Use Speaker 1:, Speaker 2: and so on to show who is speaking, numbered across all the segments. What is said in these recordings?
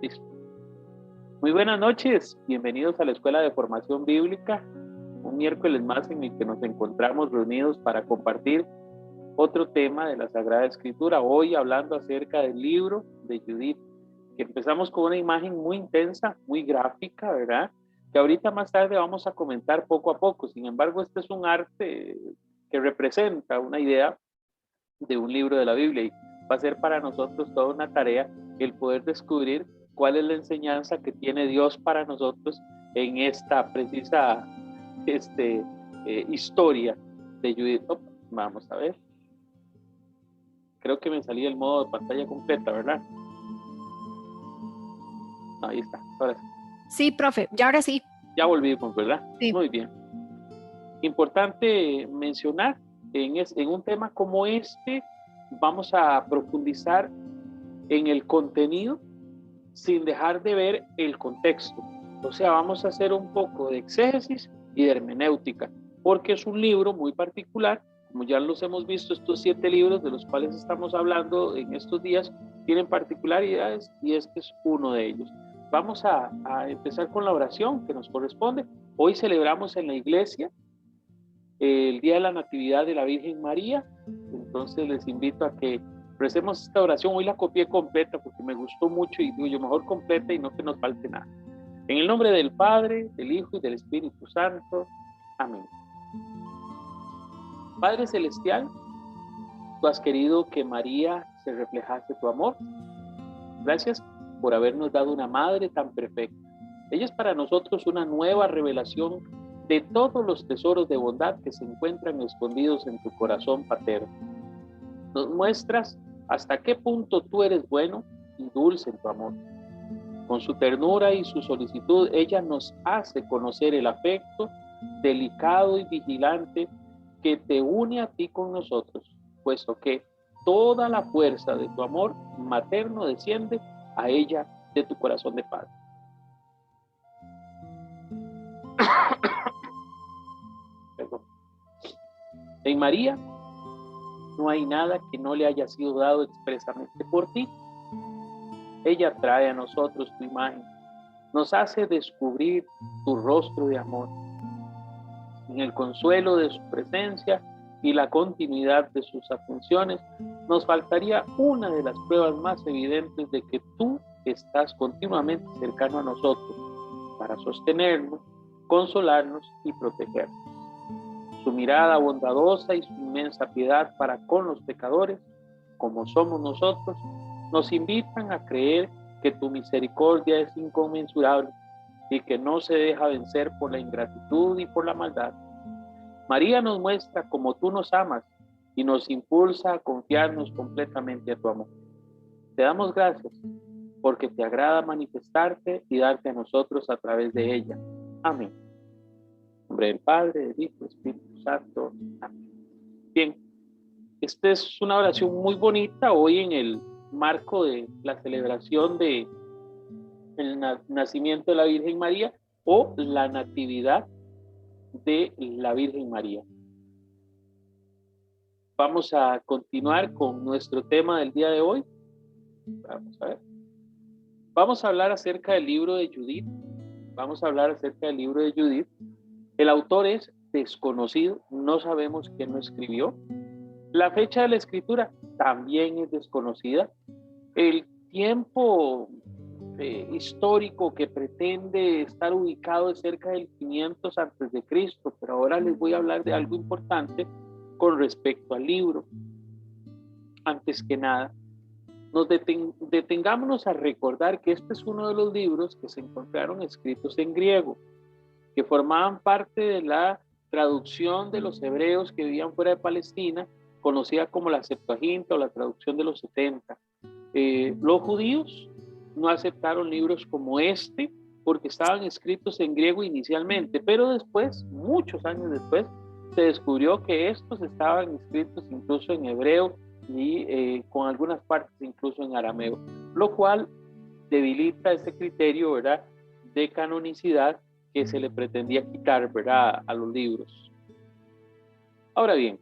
Speaker 1: Listo. Muy buenas noches, bienvenidos a la Escuela de Formación Bíblica, un miércoles más en el que nos encontramos reunidos para compartir otro tema de la Sagrada Escritura, hoy hablando acerca del libro de Judith, que empezamos con una imagen muy intensa, muy gráfica, ¿verdad? Que ahorita más tarde vamos a comentar poco a poco. Sin embargo, este es un arte que representa una idea de un libro de la Biblia y va a ser para nosotros toda una tarea el poder descubrir cuál es la enseñanza que tiene Dios para nosotros en esta precisa historia de Judith. Oh, vamos a ver. Creo que me salí el modo de pantalla completa, ¿verdad? Ahí está, ahora sí.
Speaker 2: Sí, profe, ya ahora sí.
Speaker 1: Ya volvimos, ¿verdad?
Speaker 2: Sí.
Speaker 1: Muy bien. Importante mencionar, en un tema como este, vamos a profundizar en el contenido sin dejar de ver el contexto. O sea, vamos a hacer un poco de exégesis y de hermenéutica, porque es un libro muy particular. Como ya los hemos visto, estos 7 libros de los cuales estamos hablando en estos días tienen particularidades y este es uno de ellos. Vamos a empezar con la oración que nos corresponde. Hoy celebramos en la iglesia el Día de la Natividad de la Virgen María, entonces les invito a que recemos esta oración. Hoy la copié completa porque me gustó mucho y digo yo, mejor completa y no que nos falte nada. En el nombre del Padre, del Hijo y del Espíritu Santo. Amén. Padre Celestial, tú has querido que María se reflejase tu amor. Gracias por habernos dado una madre tan perfecta. Ella es para nosotros una nueva revelación de todos los tesoros de bondad que se encuentran escondidos en tu corazón paterno. Nos muestras hasta qué punto tú eres bueno y dulce en tu amor. Con su ternura y su solicitud, ella nos hace conocer el afecto delicado y vigilante que te une a ti con nosotros, puesto que toda la fuerza de tu amor materno desciende a ella de tu corazón de padre. Perdón. En María no hay nada que no le haya sido dado expresamente por ti. Ella trae a nosotros tu imagen, nos hace descubrir tu rostro de amor. En el consuelo de su presencia y la continuidad de sus atenciones, nos faltaría una de las pruebas más evidentes de que tú estás continuamente cercano a nosotros para sostenernos, consolarnos y protegernos. Su mirada bondadosa y su inmensa piedad para con los pecadores, como somos nosotros, nos invitan a creer que tu misericordia es inconmensurable y que no se deja vencer por la ingratitud y por la maldad. María nos muestra cómo tú nos amas y nos impulsa a confiarnos completamente a tu amor. Te damos gracias porque te agrada manifestarte y darte a nosotros a través de ella. Amén. En nombre del Padre, del Hijo, del Espíritu Santo. Amén. Bien, esta es una oración muy bonita hoy en el marco de la celebración de el nacimiento de la Virgen María o la Natividad de la Virgen María. Vamos a continuar con nuestro tema del día de hoy. Vamos a ver. Vamos a hablar acerca del libro de Judith. Vamos a hablar acerca del libro de Judith. El autor es desconocido, no sabemos quién lo escribió. La fecha de la escritura también es desconocida. El tiempo histórico que pretende estar ubicado es cerca del 500 antes de Cristo, pero ahora les voy a hablar de algo importante con respecto al libro. Antes que nada, detengámonos a recordar que este es uno de los libros que se encontraron escritos en griego, que formaban parte de la traducción de los hebreos que vivían fuera de Palestina, conocida como la Septuaginta o la traducción de los 70. Los judíos no aceptaron libros como este porque estaban escritos en griego inicialmente, pero después, muchos años después, se descubrió que estos estaban escritos incluso en hebreo y con algunas partes incluso en arameo, lo cual debilita ese criterio, ¿verdad?, de canonicidad que se le pretendía quitar, ¿verdad?, a los libros. Ahora bien,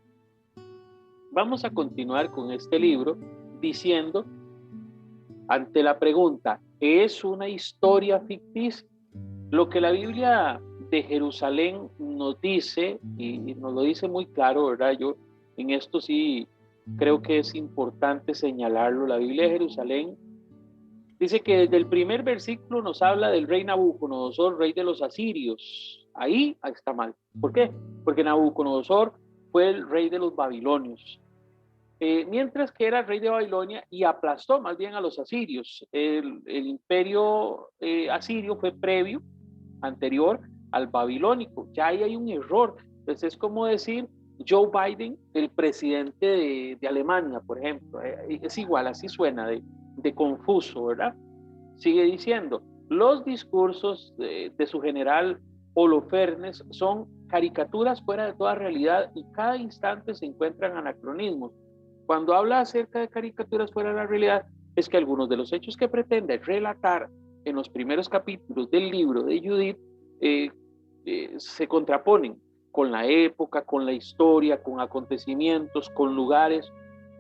Speaker 1: vamos a continuar con este libro diciendo, ante la pregunta, es una historia ficticia. Lo que la Biblia de Jerusalén nos dice, y nos lo dice muy claro, ¿verdad? Yo en esto sí creo que es importante señalarlo. La Biblia de Jerusalén dice que desde el primer versículo nos habla del rey Nabucodonosor, rey de los asirios. Ahí está mal. ¿Por qué? Porque Nabucodonosor fue el rey de los babilonios. Mientras que era rey de Babilonia y aplastó más bien a los asirios. El imperio asirio fue previo, anterior al babilónico. Ya ahí hay un error. Entonces es como decir Joe Biden, el presidente de Alemania, por ejemplo. Es igual, así suena de confuso, ¿verdad? Sigue diciendo, los discursos de su general Holofernes son caricaturas fuera de toda realidad y cada instante se encuentran anacronismos. Cuando habla acerca de caricaturas fuera de la realidad, es que algunos de los hechos que pretende relatar en los primeros capítulos del libro de Judith se contraponen con la época, con la historia, con acontecimientos, con lugares.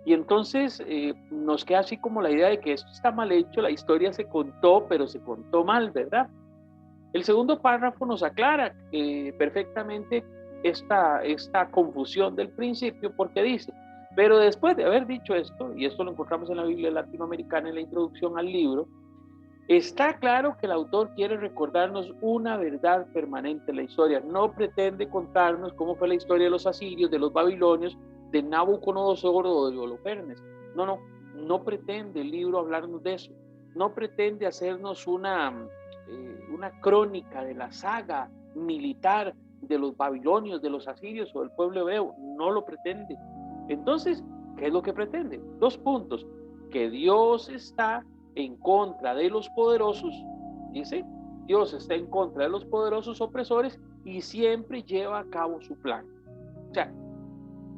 Speaker 1: Y entonces nos queda así como la idea de que esto está mal hecho, la historia se contó, pero se contó mal, ¿verdad? El segundo párrafo nos aclara perfectamente esta confusión del principio, porque dice, pero después de haber dicho esto, y esto lo encontramos en la Biblia latinoamericana en la introducción al libro, está claro que el autor quiere recordarnos una verdad permanente en la historia. No pretende contarnos cómo fue la historia de los asirios, de los babilonios, de Nabucodonosor o de Holofernes. No pretende el libro hablarnos de eso. No pretende hacernos una crónica de la saga militar de los babilonios, de los asirios o del pueblo hebreo. No lo pretende. Entonces, ¿qué es lo que pretende? 2 puntos. Que Dios está en contra de los poderosos, dice, Dios está en contra de los poderosos opresores y siempre lleva a cabo su plan. O sea,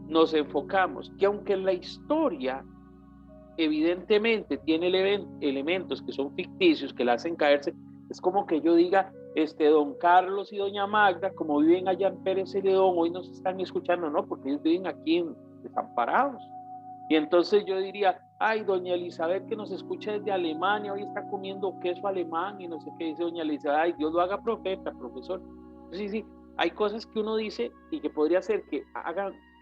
Speaker 1: nos enfocamos que aunque la historia evidentemente tiene elementos que son ficticios, que la hacen caerse, es como que yo diga, don Carlos y doña Magda, como viven allá en Pérez Celedón, hoy nos están escuchando, ¿no? Porque ellos viven aquí desamparados. Y entonces yo diría, ay, doña Elizabeth que nos escucha desde Alemania, hoy está comiendo queso alemán y no sé qué, dice doña Elizabeth, ay, Dios lo haga profeta, profesor. Sí, hay cosas que uno dice y que podría ser que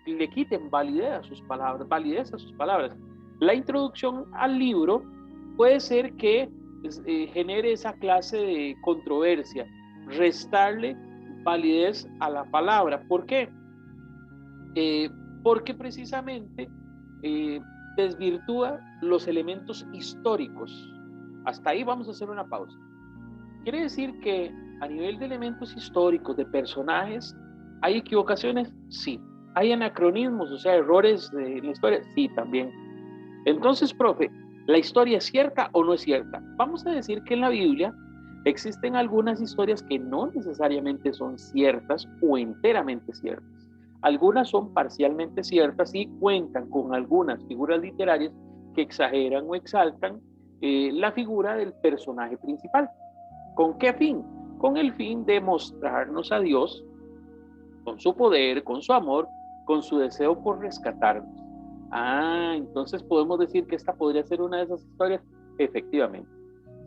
Speaker 1: le quiten validez a sus palabras. La introducción al libro puede ser que genere esa clase de controversia, restarle validez a la palabra. ¿Por qué? Porque precisamente desvirtúa los elementos históricos. Hasta ahí vamos a hacer una pausa. Quiere decir que a nivel de elementos históricos, de personajes, ¿hay equivocaciones? Sí. ¿Hay anacronismos, o sea, errores en la historia? Sí, también. Entonces, profe, ¿la historia es cierta o no es cierta? Vamos a decir que en la Biblia existen algunas historias que no necesariamente son ciertas o enteramente ciertas. Algunas son parcialmente ciertas y cuentan con algunas figuras literarias que exageran o exaltan la figura del personaje principal. ¿Con qué fin? Con el fin de mostrarnos a Dios con su poder, con su amor, con su deseo por rescatarnos. Entonces podemos decir que esta podría ser una de esas historias, efectivamente.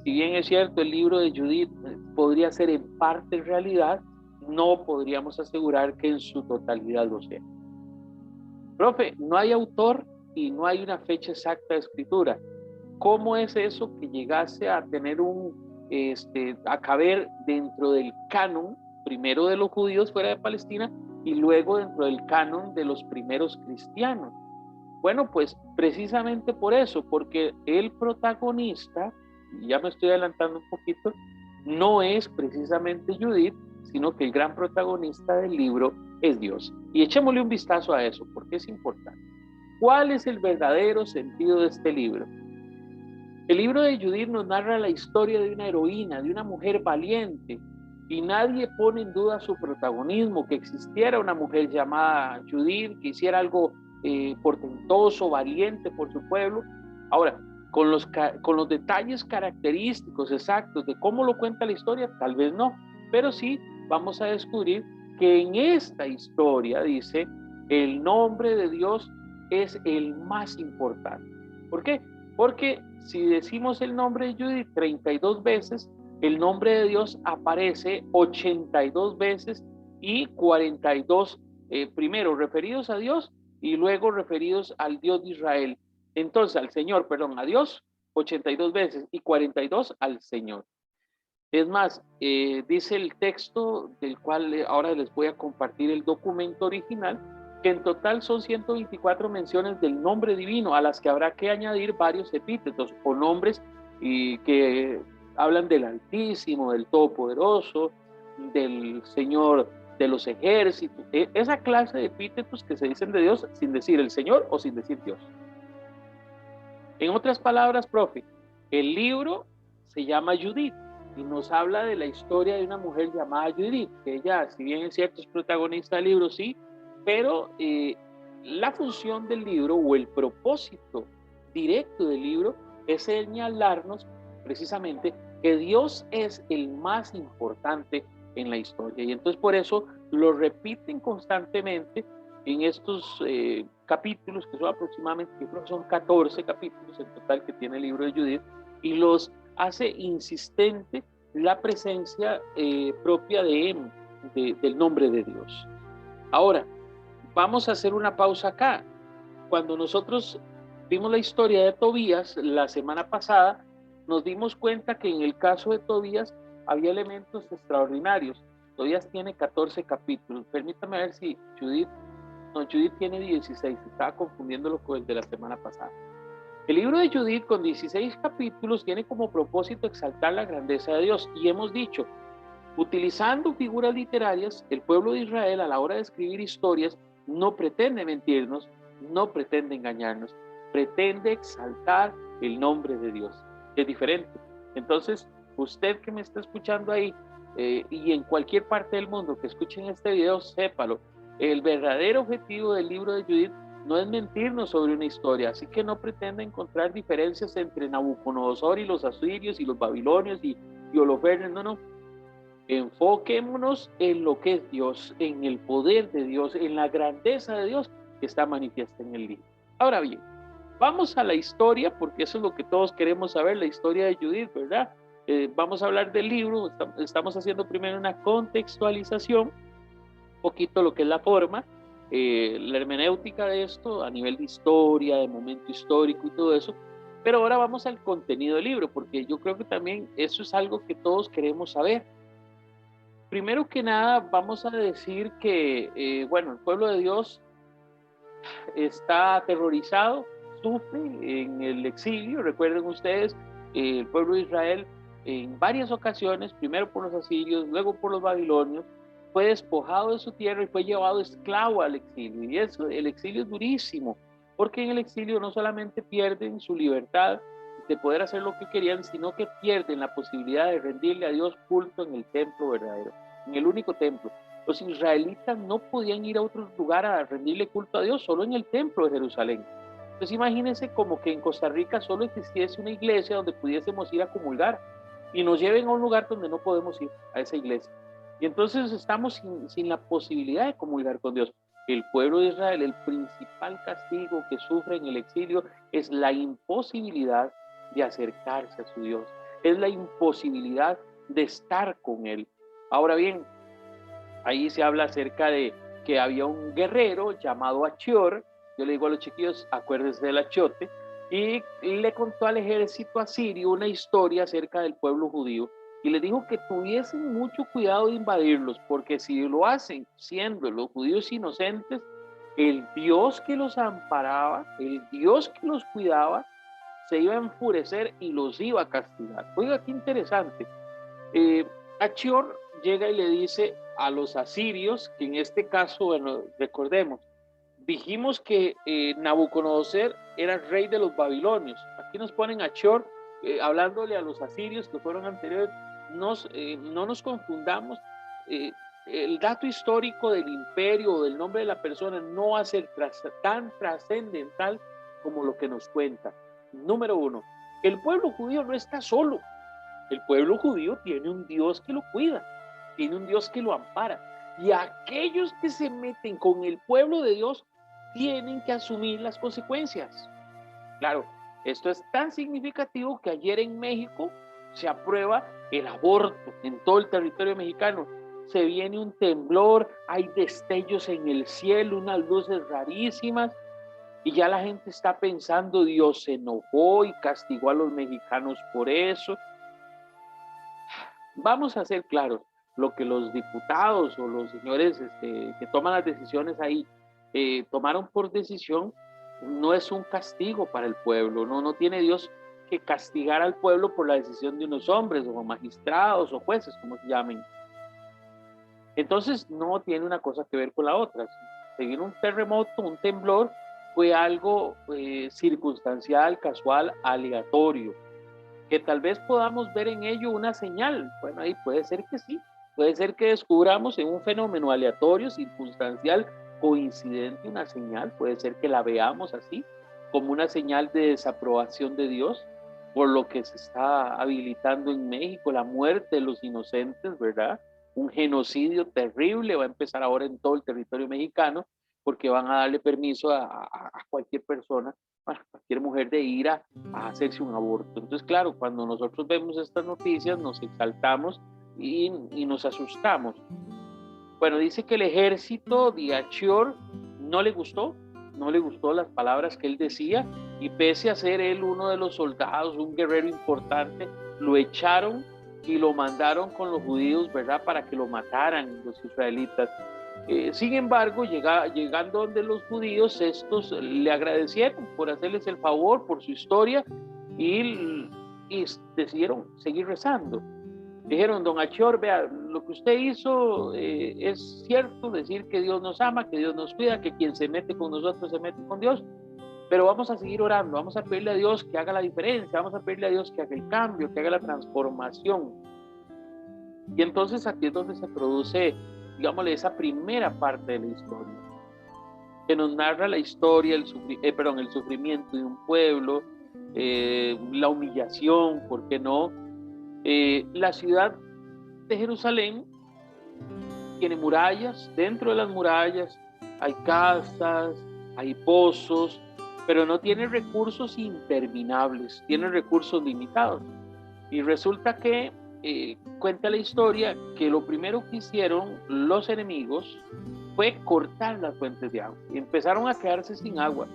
Speaker 1: Si bien es cierto, el libro de Judith podría ser en parte realidad, no podríamos asegurar que en su totalidad lo sea. Profe, no hay autor y no hay una fecha exacta de escritura. ¿Cómo es eso que llegase a tener a caber dentro del canon, primero de los judíos fuera de Palestina y luego dentro del canon de los primeros cristianos? Bueno, pues precisamente por eso, porque el protagonista, ya me estoy adelantando un poquito, no es precisamente Judith, sino que el gran protagonista del libro es Dios. Y echémosle un vistazo a eso, porque es importante. ¿Cuál es el verdadero sentido de este libro? El libro de Judith nos narra la historia de una heroína, de una mujer valiente, y nadie pone en duda su protagonismo, que existiera una mujer llamada Judith, que hiciera algo portentoso, valiente por su pueblo. Ahora, con los detalles característicos exactos de cómo lo cuenta la historia, tal vez no, pero sí vamos a descubrir que en esta historia, dice, el nombre de Dios es el más importante. ¿Por qué? Porque si decimos el nombre de Judith 32 veces, el nombre de Dios aparece 82 veces y 42 primero referidos a Dios y luego referidos al Dios de Israel. Entonces, al Señor, perdón, a Dios 82 veces y 42 al Señor. Es más, dice el texto del cual ahora les voy a compartir el documento original, que en total son 124 menciones del nombre divino, a las que habrá que añadir varios epítetos o nombres que hablan del Altísimo, del Todopoderoso, del Señor de los ejércitos, esa clase de epítetos que se dicen de Dios sin decir el Señor o sin decir Dios. En otras palabras, profe, el libro se llama Judith y nos habla de la historia de una mujer llamada Judith, que ella, si bien es cierto, es protagonista del libro, sí, pero la función del libro o el propósito directo del libro es señalarnos precisamente que Dios es el más importante en la historia. Y entonces por eso lo repiten constantemente en estos capítulos, que son aproximadamente, yo creo que son 14 capítulos en total que tiene el libro de Judith, y los hace insistente la presencia propia del nombre de Dios. Ahora, vamos a hacer una pausa acá. Cuando nosotros vimos la historia de Tobías la semana pasada, nos dimos cuenta que en el caso de Tobías había elementos extraordinarios. Tobías tiene 14 capítulos. Permítame ver si Judith tiene 16. Estaba confundiéndolo con el de la semana pasada. El libro de Judith, con 16 capítulos, tiene como propósito exaltar la grandeza de Dios. Y hemos dicho, utilizando figuras literarias, el pueblo de Israel a la hora de escribir historias no pretende mentirnos, no pretende engañarnos, pretende exaltar el nombre de Dios. Es diferente. Entonces, usted que me está escuchando ahí y en cualquier parte del mundo que escuchen este video, sépalo. El verdadero objetivo del libro de Judith no es mentirnos sobre una historia, así que no pretenda encontrar diferencias entre Nabucodonosor y los asirios y los babilonios y Holofernes, no. Enfoquémonos en lo que es Dios, en el poder de Dios, en la grandeza de Dios que está manifiesta en el libro. Ahora bien, vamos a la historia, porque eso es lo que todos queremos saber, la historia de Judith, ¿verdad? Vamos a hablar del libro, estamos haciendo primero una contextualización, un poquito lo que es la forma, la hermenéutica de esto a nivel de historia, de momento histórico y todo eso, pero ahora vamos al contenido del libro, porque yo creo que también eso es algo que todos queremos saber. Primero que nada, vamos a decir que, el pueblo de Dios está aterrorizado, sufre en el exilio. Recuerden ustedes, el pueblo de Israel en varias ocasiones, primero por los asirios, luego por los babilonios, fue despojado de su tierra y fue llevado esclavo al exilio. Y eso, el exilio es durísimo, porque en el exilio no solamente pierden su libertad de poder hacer lo que querían, sino que pierden la posibilidad de rendirle a Dios culto en el templo verdadero, en el único templo. Los israelitas no podían ir a otro lugar a rendirle culto a Dios, solo en el templo de Jerusalén. Entonces imagínense como que en Costa Rica solo existiese una iglesia donde pudiésemos ir a comulgar y nos lleven a un lugar donde no podemos ir, a esa iglesia. Y entonces estamos sin la posibilidad de comulgar con Dios. El pueblo de Israel, el principal castigo que sufre en el exilio es la imposibilidad de acercarse a su Dios, es la imposibilidad de estar con Él. Ahora bien, ahí se habla acerca de que había un guerrero llamado Achior. Yo le digo a los chiquillos, acuérdense del achiote, y le contó al ejército asirio una historia acerca del pueblo judío y les dijo que tuviesen mucho cuidado de invadirlos, porque si lo hacen siendo los judíos inocentes, el Dios que los amparaba, el Dios que los cuidaba, se iba a enfurecer y los iba a castigar. Oiga, qué interesante. Achior llega y le dice a los asirios, que en este caso, bueno, recordemos, dijimos que Nabucodonosor era el rey de los babilonios. Aquí nos ponen Achior, hablándole a los asirios que fueron anteriores. No nos confundamos. El dato histórico del imperio o del nombre de la persona no va a ser tan trascendental como lo que nos cuenta. Número uno, el pueblo judío no está solo. El pueblo judío tiene un Dios que lo cuida, tiene un Dios que lo ampara. Y aquellos que se meten con el pueblo de Dios tienen que asumir las consecuencias. Claro, Esto es tan significativo que ayer en México se aprueba el aborto en todo el territorio mexicano. Se viene un temblor, hay destellos en el cielo, unas luces rarísimas, y ya la gente está pensando, Dios se enojó y castigó a los mexicanos por eso. Vamos a ser claros, lo que los diputados o los señores que toman las decisiones ahí tomaron por decisión no es un castigo para el pueblo, no tiene Dios que castigar al pueblo por la decisión de unos hombres o magistrados o jueces, como se llamen. Entonces no tiene una cosa que ver con la otra. Si vino un terremoto, un temblor, fue algo circunstancial, casual, aleatorio, que tal vez podamos ver en ello una señal. Bueno, ahí puede ser que sí, puede ser que descubramos en un fenómeno aleatorio, circunstancial, coincidente, una señal, puede ser que la veamos así, como una señal de desaprobación de Dios, por lo que se está habilitando en México, la muerte de los inocentes, ¿verdad? Un genocidio terrible va a empezar ahora en todo el territorio mexicano, porque van a darle permiso a cualquier persona, a cualquier mujer de ir a hacerse un aborto. Entonces, claro, cuando nosotros vemos estas noticias, nos exaltamos y nos asustamos. Bueno, dice que el ejército de Achior no le gustó las palabras que él decía, y pese a ser él uno de los soldados, un guerrero importante, lo echaron y lo mandaron con los judíos, ¿verdad?, para que lo mataran los israelitas. Sin embargo, llegando donde los judíos, estos le agradecieron por hacerles el favor, por su historia, y decidieron seguir rezando. Dijeron, don Achior, vea, lo que usted hizo es cierto, decir que Dios nos ama, que Dios nos cuida, que quien se mete con nosotros se mete con Dios, pero vamos a seguir orando, vamos a pedirle a Dios que haga la diferencia, vamos a pedirle a Dios que haga el cambio, que haga la transformación. Y entonces aquí es donde se produce, digámosle, esa primera parte de la historia, que nos narra la historia, el sufrimiento de un pueblo, la humillación, ¿por qué no? La ciudad de Jerusalén tiene murallas, dentro de las murallas hay casas, hay pozos, pero no tiene recursos interminables, tiene recursos limitados. Y resulta que cuenta la historia que lo primero que hicieron los enemigos fue cortar las fuentes de agua y empezaron a quedarse sin agua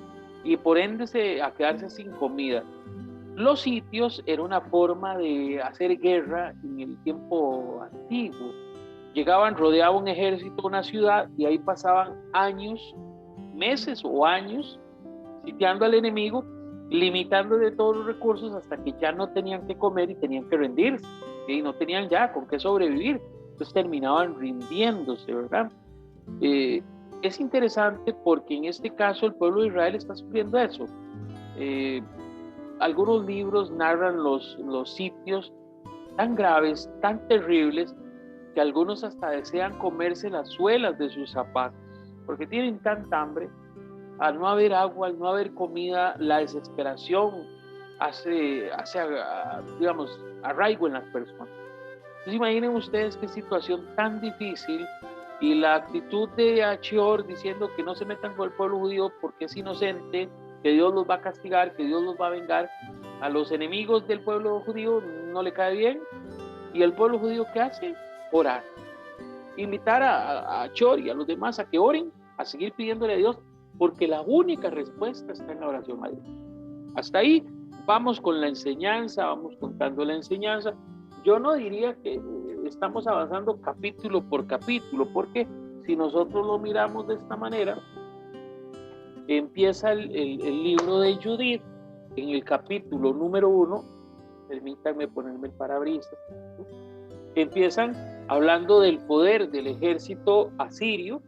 Speaker 1: y por ende a quedarse sin comida. Los sitios era una forma de hacer guerra en el tiempo antiguo. Llegaban, rodeaban un ejército, una ciudad, y ahí pasaban años, meses o años sitiando al enemigo, limitándole todos los recursos hasta que ya no tenían que comer y tenían que rendirse, y no tenían ya con qué sobrevivir. Entonces terminaban rindiéndose, ¿verdad? Es interesante porque en este caso el pueblo de Israel está sufriendo eso. Algunos libros narran los sitios tan graves, tan terribles, que algunos hasta desean comerse las suelas de sus zapatos, porque tienen tanta hambre. Al no haber agua, al no haber comida, la desesperación hace digamos, arraigo en las personas. Entonces imaginen ustedes qué situación tan difícil, y la actitud de Achior diciendo que no se metan con el pueblo judío porque es inocente, que Dios los va a castigar, que Dios los va a vengar. A los enemigos del pueblo judío no le cae bien, y el pueblo judío, ¿qué hace? Orar. Invitar a Achior y a los demás a que oren, a seguir pidiéndole a Dios, porque la única respuesta está en la oración a Dios. Hasta ahí vamos con la enseñanza, vamos contando la enseñanza. Yo no diría que estamos avanzando capítulo por capítulo, porque si nosotros lo miramos de esta manera, empieza el libro de Judith en el capítulo número 1, permítanme ponerme el parabrisas, empiezan hablando del poder del ejército asirio,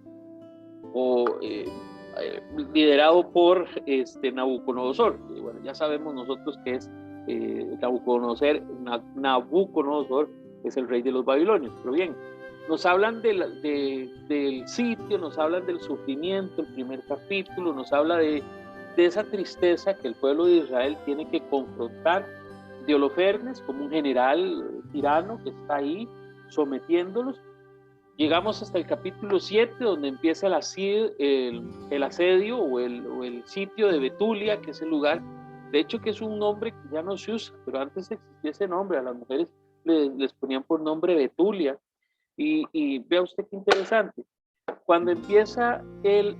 Speaker 1: liderado por Nabucodonosor. Y bueno, ya sabemos nosotros que es Nabucodonosor es el rey de los babilonios. Pero bien, nos hablan del sitio, nos hablan del sufrimiento, el primer capítulo, nos habla de esa tristeza que el pueblo de Israel tiene que confrontar, de Holofernes como un general tirano que está ahí sometiéndolos. Llegamos hasta el capítulo 7, donde empieza el asedio o el sitio de Betulia, que es el lugar De hecho que es un nombre que ya no se usa, pero antes existía ese nombre. A las mujeres les ponían por nombre Betulia. Y vea usted qué interesante. Cuando empieza el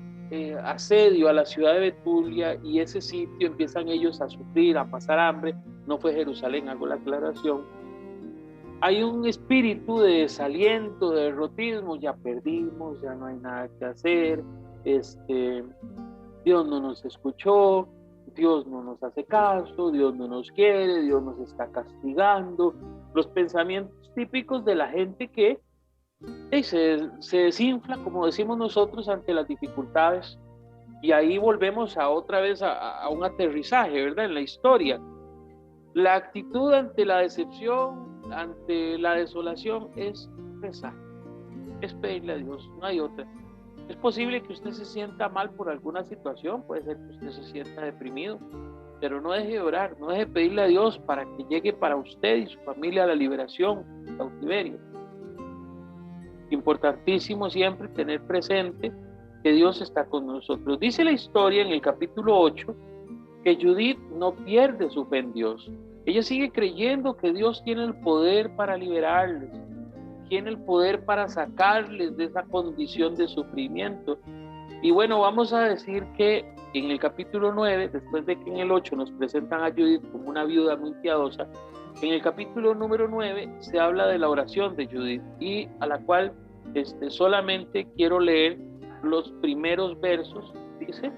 Speaker 1: asedio a la ciudad de Betulia y ese sitio empiezan ellos a sufrir, a pasar hambre, no fue Jerusalén, hago la aclaración, hay un espíritu de desaliento, de derrotismo, ya perdimos, ya no hay nada que hacer, Dios no nos escuchó, Dios no nos hace caso, Dios no nos quiere, Dios nos está castigando. Los pensamientos típicos de la gente que se desinfla, como decimos nosotros, ante las dificultades. Y ahí volvemos otra vez a un aterrizaje, ¿verdad? En la historia. La actitud ante la decepción, ante la desolación, es rezar, es pedirle a Dios, no hay otra. Es posible que usted se sienta mal por alguna situación, puede ser que usted se sienta deprimido, pero no deje de orar, no deje de pedirle a Dios para que llegue para usted y su familia a la liberación, al cautiverio. Importantísimo siempre tener presente que Dios está con nosotros. Dice la historia en el capítulo 8 que Judith no pierde su fe en Dios. Ella sigue creyendo que Dios tiene el poder para liberarles, tiene el poder para sacarles de esa condición de sufrimiento. Y bueno, vamos a decir que en el capítulo 9, después de que en el 8 nos presentan a Judith como una viuda muy piadosa, en el capítulo número 9 se habla de la oración de Judith, y a la cual solamente quiero leer los primeros versos. Dice: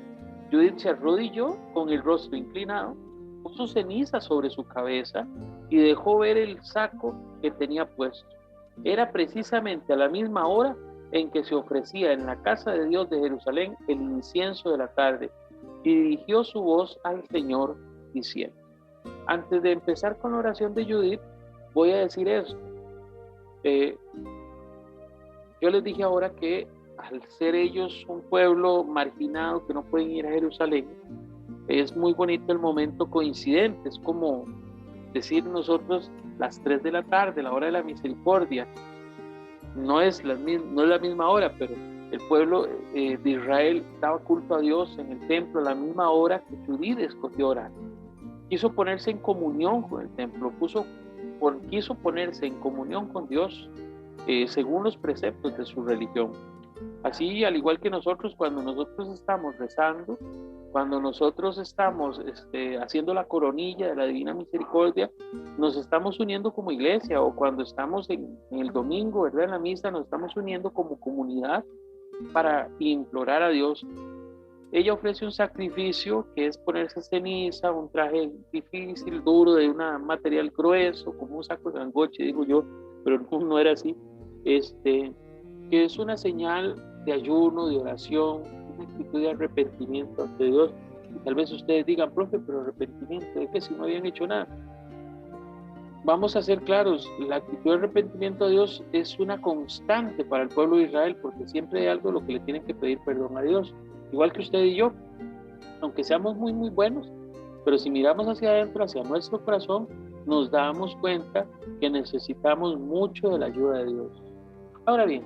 Speaker 1: Judith se arrodilló con el rostro inclinado, puso ceniza sobre su cabeza y dejó ver el saco que tenía puesto. Era precisamente a la misma hora en que se ofrecía en la casa de Dios de Jerusalén el incienso de la tarde, y dirigió su voz al Señor diciendo. Antes de empezar con la oración de Judith, voy a decir esto. Yo les dije ahora que al ser ellos un pueblo marginado que no pueden ir a Jerusalén, es muy bonito el momento coincidente. Es como decir nosotros las 3 de la tarde, la hora de la misericordia. No es la misma hora, pero el pueblo de Israel daba culto a Dios en el templo a la misma hora que Judith escogió orar. Quiso ponerse en comunión con el templo, quiso ponerse en comunión con Dios según los preceptos de su religión. Así, al igual que nosotros, cuando nosotros estamos rezando, cuando nosotros estamos haciendo la coronilla de la Divina Misericordia, nos estamos uniendo como iglesia, o cuando estamos en el domingo, ¿verdad?, en la misa, nos estamos uniendo como comunidad para implorar a Dios. Ella ofrece un sacrificio que es ponerse ceniza, un traje difícil, duro, de un material grueso, como un saco de sancoche, digo yo, pero no era así, que es una señal de ayuno, de oración, una actitud de arrepentimiento ante Dios. Y tal vez ustedes digan: profe, pero arrepentimiento, ¿de qué? Si no habían hecho nada. Vamos a ser claros, la actitud de arrepentimiento a Dios es una constante para el pueblo de Israel, porque siempre hay algo lo que le tienen que pedir perdón a Dios. Igual que usted y yo, aunque seamos muy, muy buenos, pero si miramos hacia adentro, hacia nuestro corazón, nos damos cuenta que necesitamos mucho de la ayuda de Dios. Ahora bien,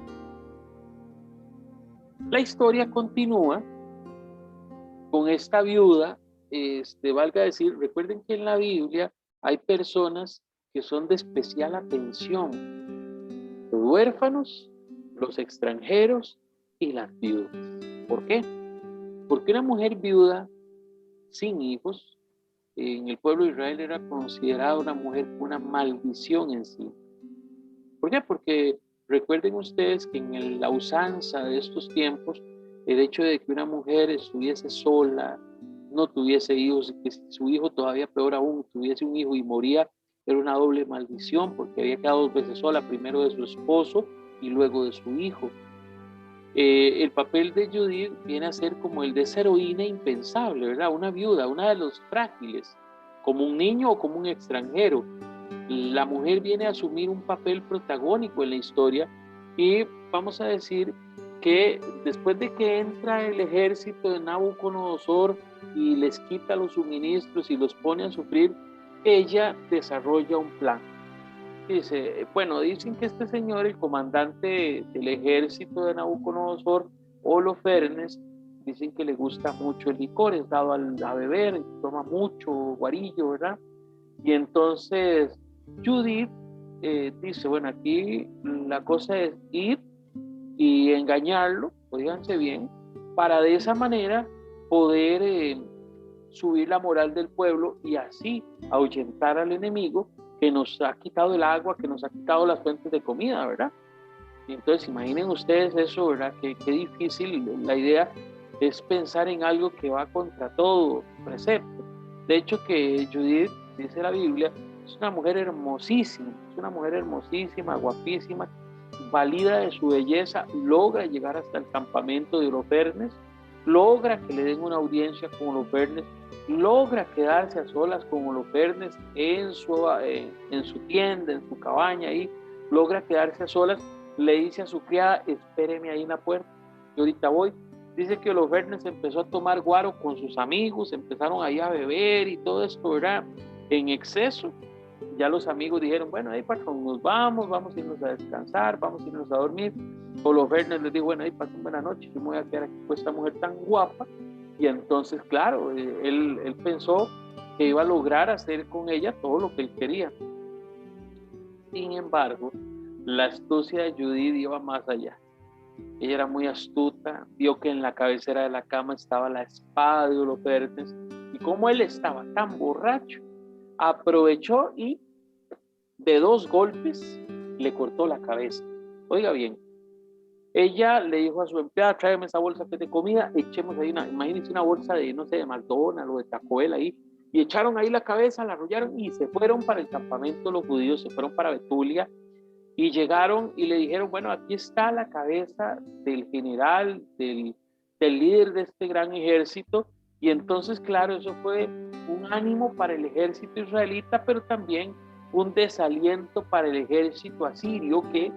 Speaker 1: la historia continúa con esta viuda, valga decir, recuerden que en la Biblia hay personas que son de especial atención: los huérfanos, los extranjeros y las viudas. ¿Por qué? Porque una mujer viuda sin hijos en el pueblo de Israel era considerada una mujer con una maldición en sí. ¿Por qué? Porque recuerden ustedes que en la usanza de estos tiempos, el hecho de que una mujer estuviese sola, no tuviese hijos, y que su hijo, todavía peor aún, tuviese un hijo y moría, era una doble maldición, porque había quedado 2 veces sola, primero de su esposo y luego de su hijo. El papel de Judith viene a ser como el de esa heroína impensable, ¿verdad? Una viuda, una de los frágiles, como un niño o como un extranjero. La mujer viene a asumir un papel protagónico en la historia, y vamos a decir que después de que entra el ejército de Nabucodonosor y les quita los suministros y los pone a sufrir, ella desarrolla un plan. Dice, bueno, dicen que este señor, el comandante del ejército de Nabucodonosor, Holofernes, dicen que le gusta mucho el licor, es dado a beber, toma mucho guarillo, ¿verdad? Y entonces Judith dice, bueno, aquí la cosa es ir y engañarlo, oíganse bien, para de esa manera poder subir la moral del pueblo y así ahuyentar al enemigo que nos ha quitado el agua, que nos ha quitado las fuentes de comida, ¿verdad? Y entonces imaginen ustedes eso, ¿verdad? Qué difícil. La idea es pensar en algo que va contra todo precepto. De hecho que Judith, dice la Biblia, es una mujer hermosísima, guapísima, valida de su belleza, logra llegar hasta el campamento de Holofernes, logra que le den una audiencia con Holofernes, logra quedarse a solas con Holofernes en su tienda, en su cabaña ahí, logra quedarse a solas, le dice a su criada, espéreme ahí en la puerta, yo ahorita voy. Dice que Holofernes empezó a tomar guaro con sus amigos, empezaron ahí a beber y todo esto, ¿verdad? En exceso. Ya los amigos dijeron, bueno, ahí patrón, nos vamos a irnos a descansar, vamos a irnos a dormir. Holofernes les dijo, bueno, ahí pasen buena noche, yo me voy a quedar aquí con esta mujer tan guapa. Y entonces, claro, él pensó que iba a lograr hacer con ella todo lo que él quería. Sin embargo, la astucia de Judith iba más allá. Ella era muy astuta, vio que en la cabecera de la cama estaba la espada de Holofernes, y como él estaba tan borracho, aprovechó y de 2 golpes le cortó la cabeza. Oiga bien, ella le dijo a su empleada, tráigame esa bolsa que es de comida, echemos ahí imagínense una bolsa de, no sé, de McDonald's o de Taco Bell ahí, y echaron ahí la cabeza, la arrollaron y se fueron para el campamento de los judíos, se fueron para Betulia, y llegaron y le dijeron, bueno, aquí está la cabeza del general, del líder de este gran ejército. Y entonces, claro, eso fue un ánimo para el ejército israelita, pero también un desaliento para el ejército asirio, que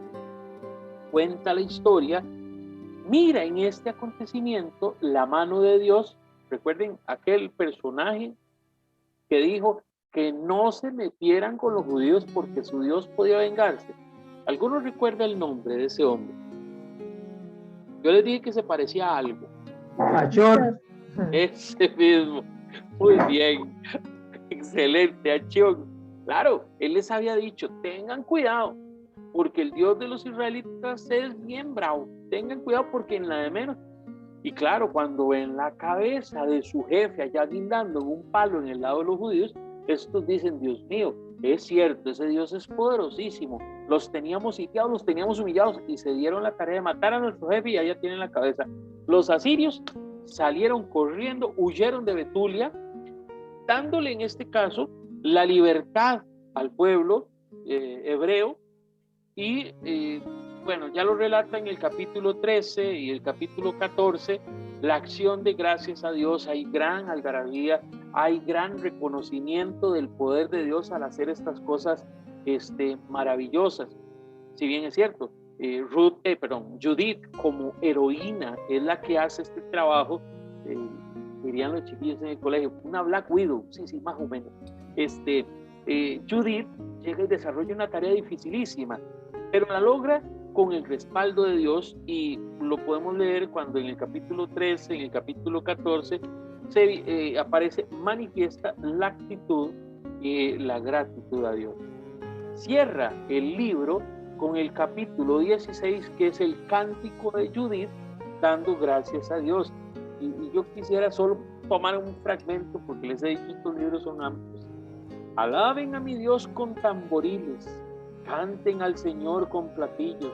Speaker 1: cuenta la historia, mira en este acontecimiento la mano de Dios. Recuerden aquel personaje que dijo que no se metieran con los judíos porque su Dios podía vengarse. ¿Alguno recuerda el nombre de ese hombre? Yo les dije que se parecía a algo.
Speaker 3: Achor.
Speaker 1: Ese mismo. Muy bien. Excelente, Achón. Claro, él les había dicho, tengan cuidado, porque el Dios de los israelitas es bien bravo. Tengan cuidado porque en la de menos. Y claro, cuando ven la cabeza de su jefe allá guindando en un palo en el lado de los judíos, estos dicen, Dios mío, es cierto, ese Dios es poderosísimo. Los teníamos sitiados, los teníamos humillados y se dieron la tarea de matar a nuestro jefe y allá tienen la cabeza. Los asirios salieron corriendo, huyeron de Betulia, dándole en este caso la libertad al pueblo hebreo. Y bueno, ya lo relata en el capítulo 13 y el capítulo 14, la acción de gracias a Dios. Hay gran algarabía, hay gran reconocimiento del poder de Dios al hacer estas cosas maravillosas. Si bien es cierto, Judith como heroína es la que hace este trabajo, dirían los chiquillos en el colegio, una Black Widow, sí, más o menos. Judith llega y desarrolla una tarea dificilísima, pero la logra con el respaldo de Dios, y lo podemos leer cuando en el capítulo 13, en el capítulo 14, aparece manifiesta la actitud y la gratitud a Dios. Cierra el libro con el capítulo 16, que es el cántico de Judith, dando gracias a Dios. Y yo quisiera solo tomar un fragmento, porque les he dicho, estos libros son amplios. Alaben a mi Dios con tamboriles, canten al Señor con platillos,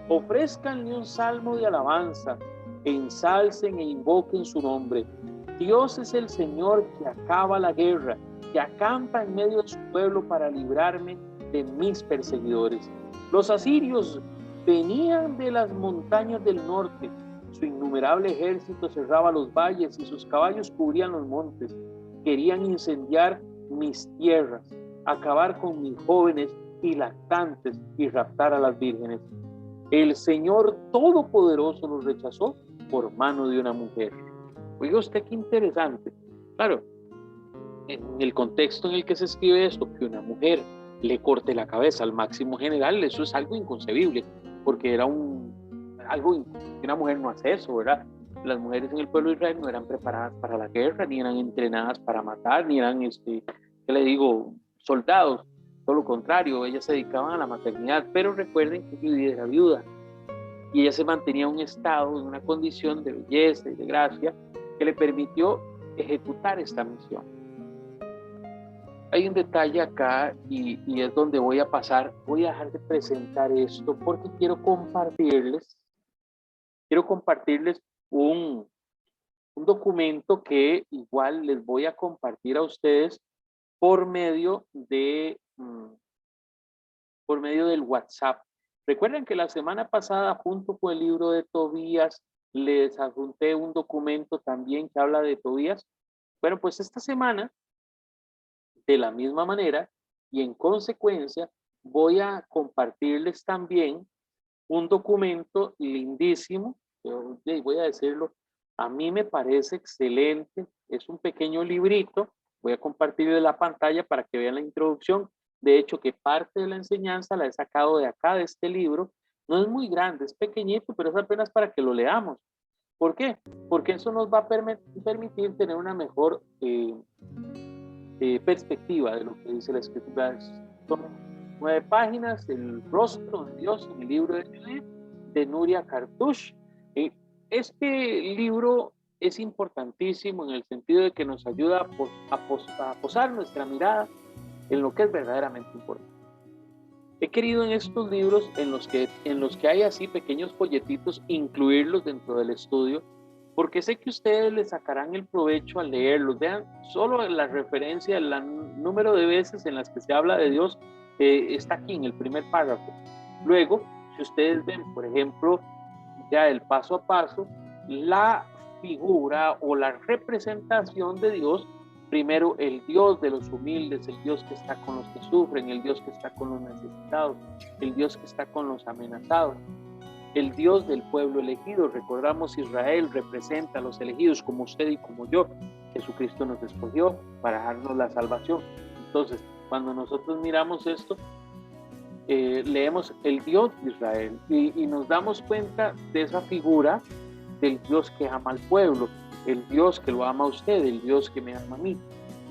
Speaker 1: ofrézcanle un salmo de alabanza, ensalcen e invoquen su nombre. Dios es el Señor que acaba la guerra, que acampa en medio de su pueblo para librarme de mis perseguidores. Los asirios venían de las montañas del norte, su innumerable ejército cerraba los valles y sus caballos cubrían los montes. Querían incendiar mis tierras, acabar con mis jóvenes y lactantes y raptar a las vírgenes. El Señor Todopoderoso los rechazó por mano de una mujer. Oiga usted qué interesante. Claro, en el contexto en el que se escribe esto, que una mujer le corte la cabeza al máximo general, eso es algo inconcebible, porque era algo que una mujer no hace eso, ¿verdad? las mujeres en el pueblo de Israel no eran preparadas para la guerra, ni eran entrenadas para matar, ni eran, ¿qué le digo?, soldados. Todo lo contrario, ellas se dedicaban a la maternidad. Pero recuerden que Judith era viuda y ella se mantenía en un estado, en una condición de belleza y de gracia que le permitió ejecutar esta misión. Hay un detalle acá y es donde voy a pasar. Voy a dejar de presentar esto porque quiero compartirles un documento que igual les voy a compartir a ustedes por medio del WhatsApp. Recuerden que la semana pasada, junto con el libro de Tobías, les adjunté un documento también que habla de Tobías. Bueno, pues esta semana, de la misma manera, y en consecuencia, voy a compartirles también un documento lindísimo. Voy a decirlo, a mí me parece excelente. Es un pequeño librito. Voy a compartirles la pantalla para que vean la introducción. De hecho, que parte de la enseñanza la he sacado de acá, de este libro. No es muy grande, es pequeñito, pero es apenas para que lo leamos. ¿Por qué? Porque eso nos va a permitir tener una mejor perspectiva de lo que dice la Escritura. Son 9 páginas, el rostro de Dios en el libro de Judith, de Nuria Cartouche. Este libro es importantísimo en el sentido de que nos ayuda a posar nuestra mirada en lo que es verdaderamente importante. He querido en estos libros, en los que hay así pequeños folletitos, incluirlos dentro del estudio, porque sé que ustedes le sacarán el provecho al leerlos. Vean, solo la referencia, el número de veces en las que se habla de Dios está aquí en el primer párrafo. Luego, si ustedes ven, por ejemplo, ya el paso a paso, la figura o la representación de Dios. Primero, el Dios de los humildes, el Dios que está con los que sufren, el Dios que está con los necesitados, el Dios que está con los amenazados, el Dios del pueblo elegido. Recordamos, Israel representa a los elegidos como usted y como yo. Jesucristo nos escogió para darnos la salvación. Entonces, cuando nosotros miramos esto, leemos el Dios de Israel y nos damos cuenta de esa figura del Dios que ama al pueblo, el Dios que lo ama a usted, el Dios que me ama a mí,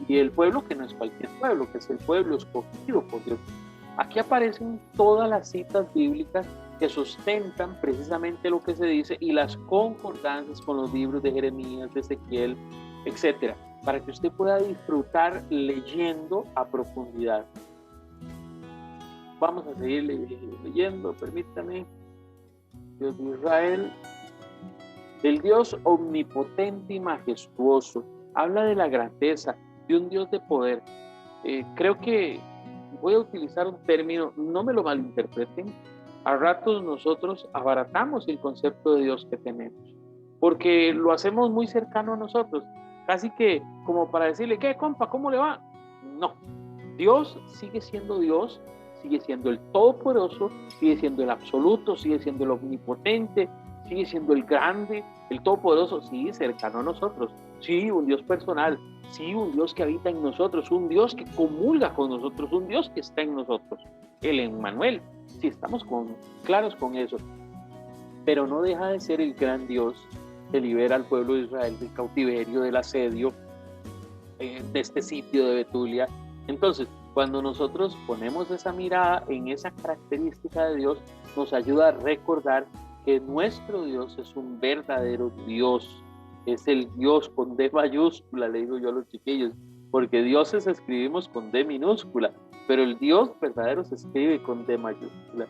Speaker 1: y el pueblo que no es cualquier pueblo, que es el pueblo escogido por Dios. Aquí aparecen todas las citas bíblicas que sustentan precisamente lo que se dice y las concordancias con los libros de Jeremías, de Ezequiel, etcétera, para que usted pueda disfrutar leyendo a profundidad. Vamos a seguir leyendo, permítame. Dios de Israel, el Dios omnipotente y majestuoso, habla de la grandeza, de un Dios de poder. Creo que voy a utilizar un término, no me lo malinterpreten. A ratos nosotros abaratamos el concepto de Dios que tenemos, porque lo hacemos muy cercano a nosotros, casi que como para decirle, ¿qué, compa? ¿Cómo le va? No, Dios sigue siendo Dios, sigue siendo el Todopoderoso, sigue siendo el Absoluto, sigue siendo el Omnipotente, sigue siendo el Grande, el Todopoderoso, sí, cercano a nosotros, sí, un Dios personal, sí, un Dios que habita en nosotros, un Dios que comulga con nosotros, un Dios que está en nosotros, el Emmanuel, sí, estamos claros con eso, pero no deja de ser el gran Dios que libera al pueblo de Israel del cautiverio, del asedio, de este sitio de Betulia. Entonces, cuando nosotros ponemos esa mirada en esa característica de Dios, nos ayuda a recordar que nuestro Dios es un verdadero Dios, es el Dios con D mayúscula, le digo yo a los chiquillos, porque dioses escribimos con D minúscula, pero el Dios verdadero se escribe con D mayúscula.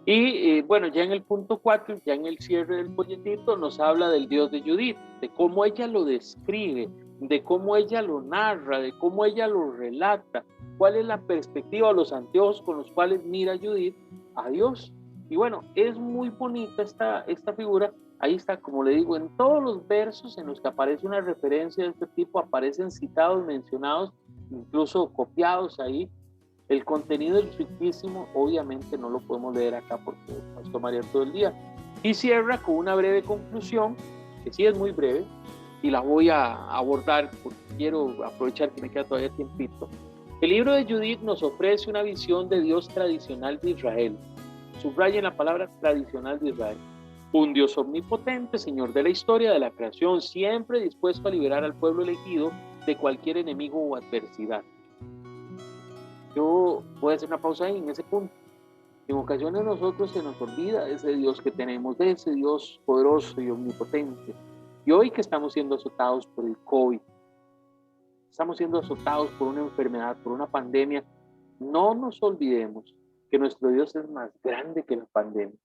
Speaker 1: Y bueno, ya en el punto 4, ya en el cierre del folletito, nos habla del Dios de Judith, de cómo ella lo describe, de cómo ella lo narra, de cómo ella lo relata, cuál es la perspectiva, los anteojos con los cuales mira Judith a Dios. Y bueno, es muy bonita esta figura. Ahí está, como le digo, en todos los versos en los que aparece una referencia de este tipo, aparecen citados, mencionados, incluso copiados ahí. El contenido es riquísimo, obviamente no lo podemos leer acá porque nos tomaría todo el día. Y cierra con una breve conclusión, que sí es muy breve, y la voy a abordar porque quiero aprovechar que me queda todavía tiempito. El libro de Judith nos ofrece una visión de Dios tradicional de Israel. Subrayen la palabra tradicional de Israel. Un Dios omnipotente, Señor de la historia, de la creación, siempre dispuesto a liberar al pueblo elegido de cualquier enemigo o adversidad. Yo voy a hacer una pausa ahí en ese punto. En ocasiones a nosotros se nos olvida de ese Dios que tenemos, de ese Dios poderoso y omnipotente. Y hoy que estamos siendo azotados por el COVID, estamos siendo azotados por una enfermedad, por una pandemia, no nos olvidemos que nuestro Dios es más grande que la pandemia,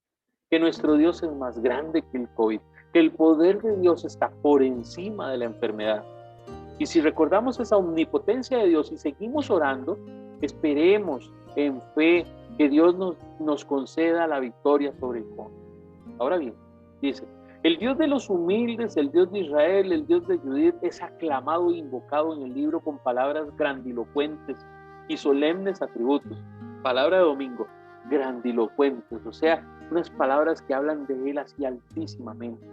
Speaker 1: que nuestro Dios es más grande que el COVID, que el poder de Dios está por encima de la enfermedad. Y si recordamos esa omnipotencia de Dios y seguimos orando, esperemos en fe que Dios nos conceda la victoria sobre el COVID. Ahora bien, dice, el Dios de los humildes, el Dios de Israel, el Dios de Judith es aclamado e invocado en el libro con palabras grandilocuentes y solemnes atributos. Palabra de domingo, grandilocuentes, o sea, unas palabras que hablan de él así altísimamente.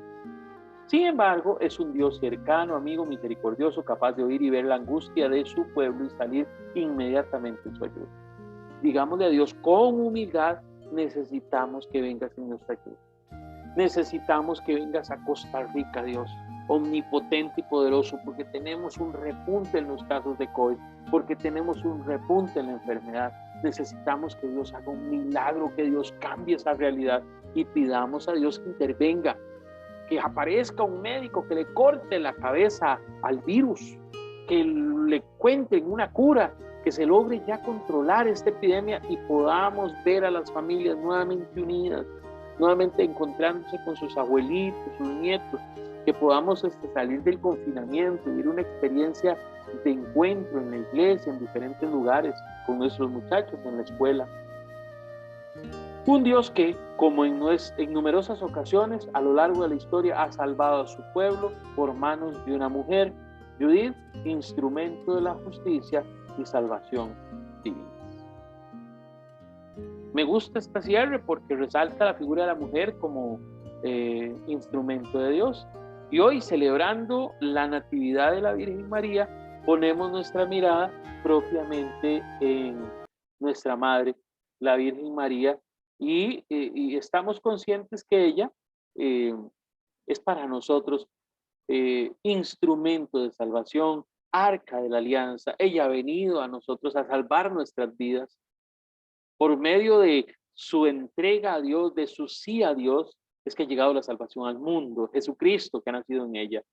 Speaker 1: Sin embargo, es un Dios cercano, amigo, misericordioso, capaz de oír y ver la angustia de su pueblo y salir inmediatamente en su ayuda. Digámosle a Dios con humildad, necesitamos que vengas en nuestra ayuda. Necesitamos que vengas a Costa Rica, Dios, omnipotente y poderoso, porque tenemos un repunte en los casos de COVID, porque tenemos un repunte en la enfermedad. Necesitamos que Dios haga un milagro, que Dios cambie esa realidad y pidamos a Dios que intervenga, que aparezca un médico que le corte la cabeza al virus, que le encuentren una cura, que se logre ya controlar esta epidemia y podamos ver a las familias nuevamente unidas, nuevamente encontrándose con sus abuelitos, sus nietos, que podamos salir del confinamiento, vivir una experiencia de encuentro en la iglesia, en diferentes lugares, con nuestros muchachos, en la escuela. Un Dios que, como en numerosas ocasiones a lo largo de la historia, ha salvado a su pueblo por manos de una mujer, Judith, instrumento de la justicia y salvación divina. Me gusta esta cierre porque resalta la figura de la mujer como instrumento de Dios. Y hoy, celebrando la Natividad de la Virgen María, ponemos nuestra mirada propiamente en nuestra Madre, la Virgen María, y estamos conscientes que ella es para nosotros instrumento de salvación, arca de la alianza. Ella ha venido a nosotros a salvar nuestras vidas por medio de su entrega a Dios, de su sí a Dios, es que ha llegado la salvación al mundo, Jesucristo que ha nacido en ella.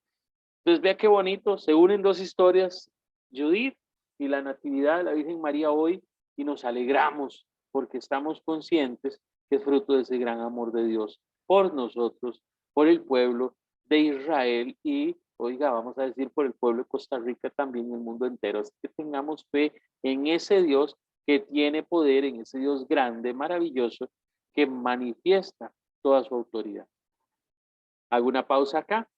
Speaker 1: Entonces vea qué bonito, se unen dos historias, Judith y la Natividad de la Virgen María hoy, y nos alegramos porque estamos conscientes que es fruto de ese gran amor de Dios por nosotros, por el pueblo de Israel y, oiga, vamos a decir por el pueblo de Costa Rica también y el mundo entero. Así que tengamos fe en ese Dios que tiene poder, en ese Dios grande, maravilloso, que manifiesta toda su autoridad. Hago una pausa acá.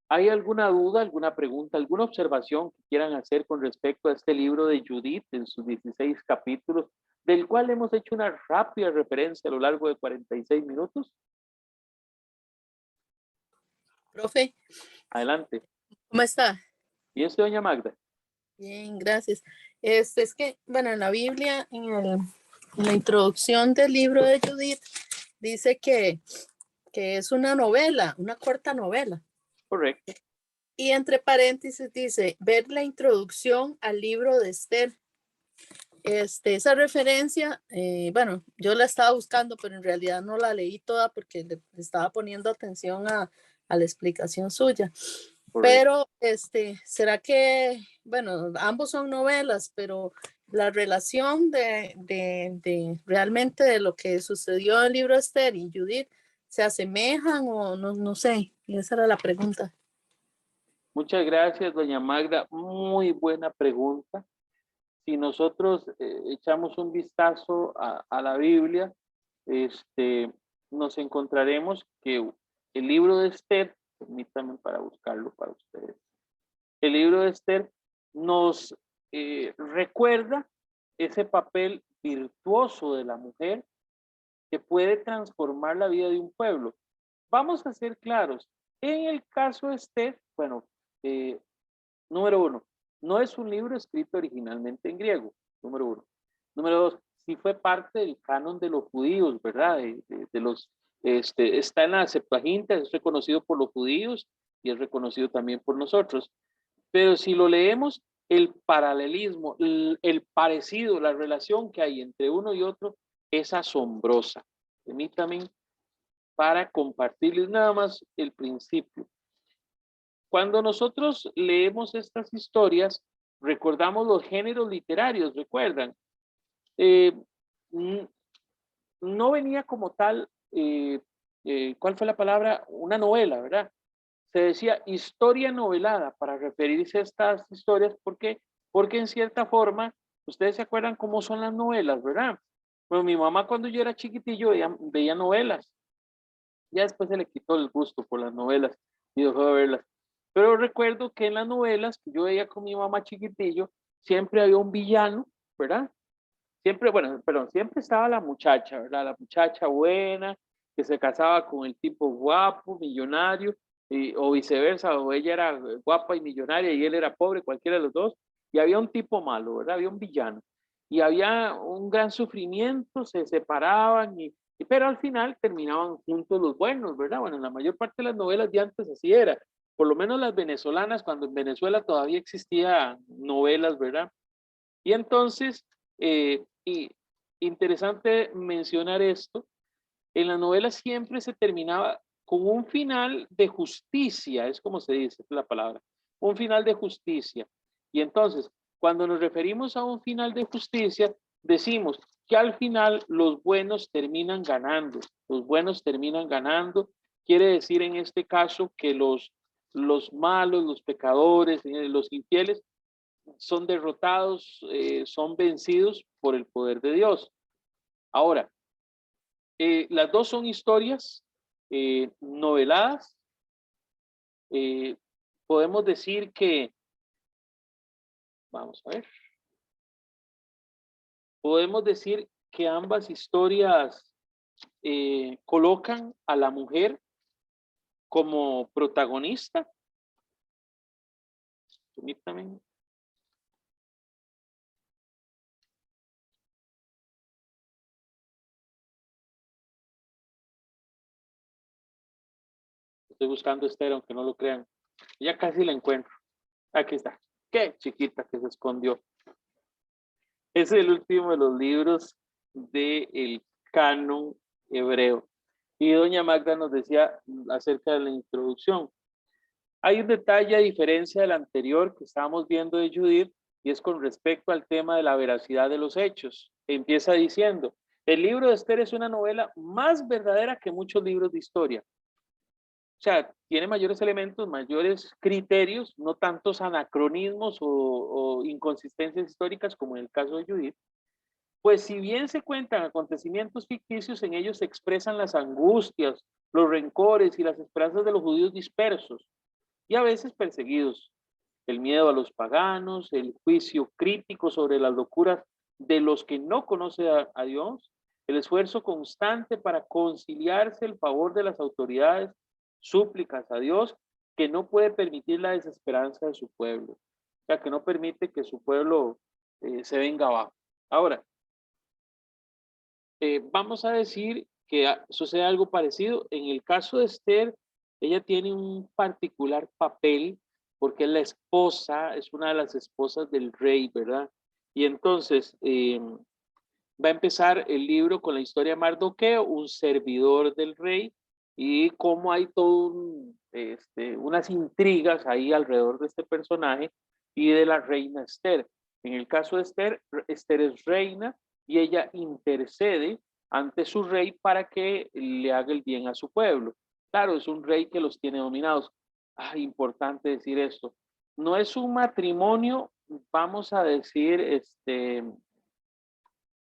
Speaker 1: ¿Hay alguna duda, alguna pregunta, alguna observación que quieran hacer con respecto a este libro de Judith en sus 16 capítulos, del cual hemos hecho una rápida referencia a lo largo de 46 minutos?
Speaker 3: Profe,
Speaker 1: Adelante.
Speaker 3: ¿cómo está?
Speaker 1: Bien, doña Magda.
Speaker 3: Bien, gracias. Es que, bueno, en la Biblia, en la introducción del libro de Judith, dice que es una novela, una corta novela.
Speaker 1: Correcto.
Speaker 3: Y entre paréntesis dice, ver la introducción al libro de Esther. Esa referencia, bueno, yo la estaba buscando, pero en realidad no la leí toda porque le estaba poniendo atención a la explicación suya. Correcto. Pero, ¿será que, bueno, ambos son novelas, pero la relación de realmente de lo que sucedió en el libro Esther y Judith, ¿se asemejan o no sé? Y esa era la pregunta.
Speaker 1: Muchas gracias, doña Magda. Muy buena pregunta. Si nosotros echamos un vistazo a la Biblia, nos encontraremos que el libro de Esther, permítanme para buscarlo para ustedes, el libro de Esther nos recuerda ese papel virtuoso de la mujer que puede transformar la vida de un pueblo. Vamos a ser claros, en el caso de Esther, bueno, número uno, no es un libro escrito originalmente en griego, número uno. Número dos, sí fue parte del canon de los judíos, ¿verdad? De los Está en la Septuaginta, es reconocido por los judíos y es reconocido también por nosotros. Pero si lo leemos, el paralelismo, el parecido, la relación que hay entre uno y otro es asombrosa. Permítanme para compartirles nada más el principio. Cuando nosotros leemos estas historias, recordamos los géneros literarios, ¿recuerdan? No venía como tal, ¿cuál fue la palabra? Una novela, ¿verdad? Se decía historia novelada para referirse a estas historias. ¿Por qué? Porque en cierta forma, ustedes se acuerdan cómo son las novelas, ¿verdad? Bueno, mi mamá cuando yo era chiquitillo veía novelas. Ya después se le quitó el gusto por las novelas y dejó de verlas. Pero recuerdo que en las novelas que yo veía con mi mamá chiquitillo, siempre había un villano, ¿verdad? Siempre, bueno, perdón, siempre estaba la muchacha, ¿verdad? La muchacha buena, que se casaba con el tipo guapo, millonario, o viceversa, o ella era guapa y millonaria y él era pobre, cualquiera de los dos, y había un tipo malo, ¿verdad? Había un villano. Y había un gran sufrimiento, se separaban, pero al final terminaban juntos los buenos, ¿verdad? Bueno, en la mayor parte de las novelas de antes así era, por lo menos las venezolanas, cuando en Venezuela todavía existían novelas, ¿verdad? Y entonces, y interesante mencionar esto, en la novela siempre se terminaba con un final de justicia, es como se dice la palabra, un final de justicia. Y entonces, cuando nos referimos a un final de justicia, decimos que al final los buenos terminan ganando, los buenos terminan ganando, quiere decir en este caso que los malos, los pecadores, los infieles, son derrotados, son vencidos por el poder de Dios. Ahora, las dos son historias noveladas. Podemos decir que, vamos a ver, podemos decir que ambas historias colocan a la mujer como protagonista. Permítame. Estoy buscando Esther, aunque no lo crean. Ya casi la encuentro. Aquí está. Qué chiquita que se escondió. Es el último de los libros del canon hebreo. Y doña Magda nos decía acerca de la introducción. Hay un detalle a diferencia del anterior que estábamos viendo de Judith, y es con respecto al tema de la veracidad de los hechos. Empieza diciendo, el libro de Esther es una novela más verdadera que muchos libros de historia. O sea, tiene mayores elementos, mayores criterios, no tantos anacronismos o inconsistencias históricas como en el caso de Judith. Pues si bien se cuentan acontecimientos ficticios, en ellos se expresan las angustias, los rencores y las esperanzas de los judíos dispersos y a veces perseguidos, el miedo a los paganos, el juicio crítico sobre las locuras de los que no conocen a Dios, el esfuerzo constante para conciliarse el favor de las autoridades, súplicas a Dios que no puede permitir la desesperanza de su pueblo, o sea, que no permite que su pueblo se venga abajo. Ahora, vamos a decir que sucede algo parecido. En el caso de Esther, ella tiene un particular papel porque es la esposa, es una de las esposas del rey, ¿verdad? Y entonces va a empezar el libro con la historia de Mardoqueo, un servidor del rey, y cómo hay todo unas intrigas ahí alrededor de este personaje y de la reina Esther. En el caso de Esther, Esther es reina y ella intercede ante su rey para que le haga el bien a su pueblo. Claro, es un rey que los tiene dominados. Importante decir esto. No es un matrimonio, vamos a decir,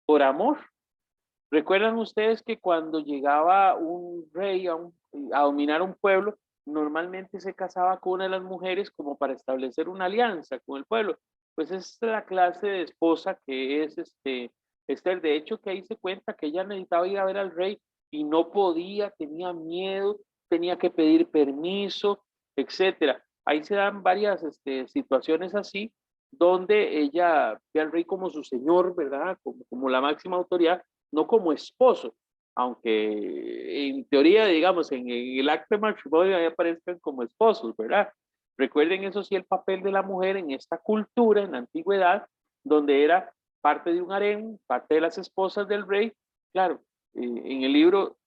Speaker 1: por amor. ¿Recuerdan ustedes que cuando llegaba un rey a dominar un pueblo, normalmente se casaba con una de las mujeres como para establecer una alianza con el pueblo? Pues es la clase de esposa que es Esther. De hecho, que ahí se cuenta que ella necesitaba ir a ver al rey y no podía, tenía miedo, tenía que pedir permiso, etcétera. Ahí se dan varias situaciones así, donde ella ve al rey como su señor, ¿verdad? Como la máxima autoridad, no como esposo. aunque en teoría, digamos, en el acto de matrimonio ahí aparezcan como esposos, ¿verdad? Recuerden eso sí, el papel de la mujer en esta cultura, en la antigüedad, donde era parte de un harén, parte de las esposas del rey. Claro, en el libro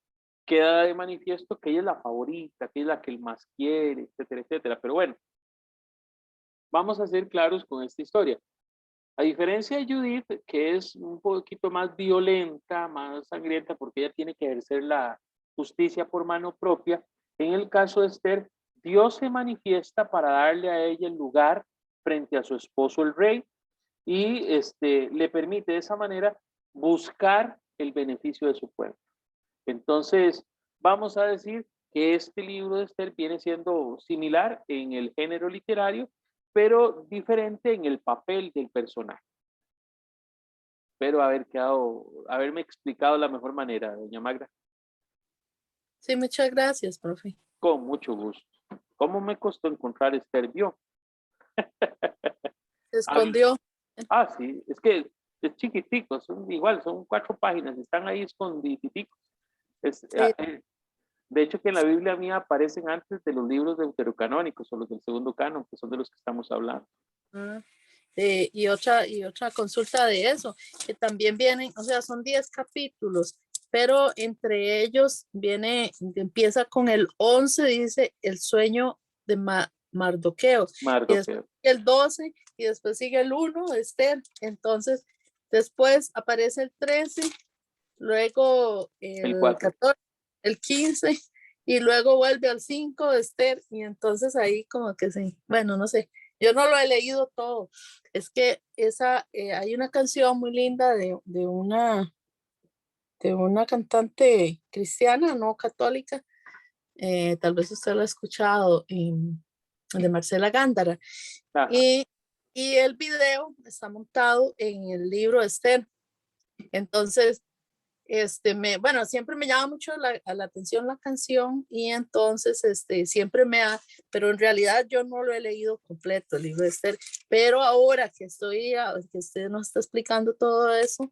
Speaker 1: queda de manifiesto que ella es la favorita, que es la que él más quiere, etcétera, etcétera. Pero bueno, vamos a ser claros con esta historia. A diferencia de Judith, que es un poquito más violenta, más sangrienta, porque ella tiene que ejercer la justicia por mano propia, en el caso de Esther, Dios se manifiesta para darle a ella el lugar frente a su esposo el rey y le permite de esa manera buscar el beneficio de su pueblo. Entonces, vamos a decir que este libro de Esther viene siendo similar en el género literario, pero diferente en el papel del personaje. Espero haberme explicado de la mejor manera, doña Magda.
Speaker 3: Sí, muchas gracias, profe.
Speaker 1: Con mucho gusto. ¿Cómo me costó encontrar Esther? ¿Vio?
Speaker 3: Se escondió.
Speaker 1: Sí, es que es chiquitico, son 4 páginas, están ahí escondiditos.
Speaker 3: Sí.
Speaker 1: De hecho, que en la Biblia mía aparecen antes de los libros deuterocanónicos o los del segundo canon, que son de los que estamos hablando.
Speaker 3: Y otra consulta de eso, que también vienen, o sea, son 10 capítulos, pero entre ellos empieza con el 11, dice el sueño de Mardoqueo, y después el 12, y después sigue el 1 de Esther. Entonces, después aparece el 13, luego el 14, el 15, y luego vuelve al 5 de Esther, y entonces ahí como que sí, bueno, no sé, yo no lo he leído todo. Es que hay una canción muy linda de una cantante cristiana, no católica, tal vez usted lo ha escuchado, de Marcela Gándara, y el video está montado en el libro de Esther. Entonces, bueno, siempre me llama mucho la atención la canción, y entonces siempre pero en realidad yo no lo he leído completo el libro de Esther, pero ahora que que usted nos está explicando todo eso,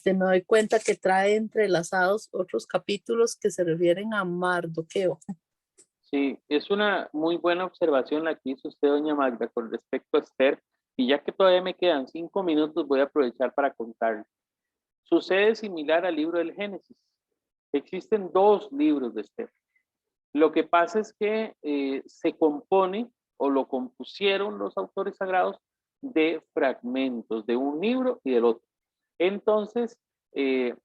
Speaker 3: me doy cuenta que trae entrelazados otros capítulos que se refieren a Mardoqueo.
Speaker 1: Sí, es una muy buena observación la que hizo usted, doña Magda, con respecto a Esther, y ya que todavía me quedan 5 minutos, voy a aprovechar para contarle. Sucede similar al libro del Génesis. Existen 2 libros de Esther. Lo que pasa es que se compone o lo compusieron los autores sagrados de fragmentos de un libro y del otro. Entonces,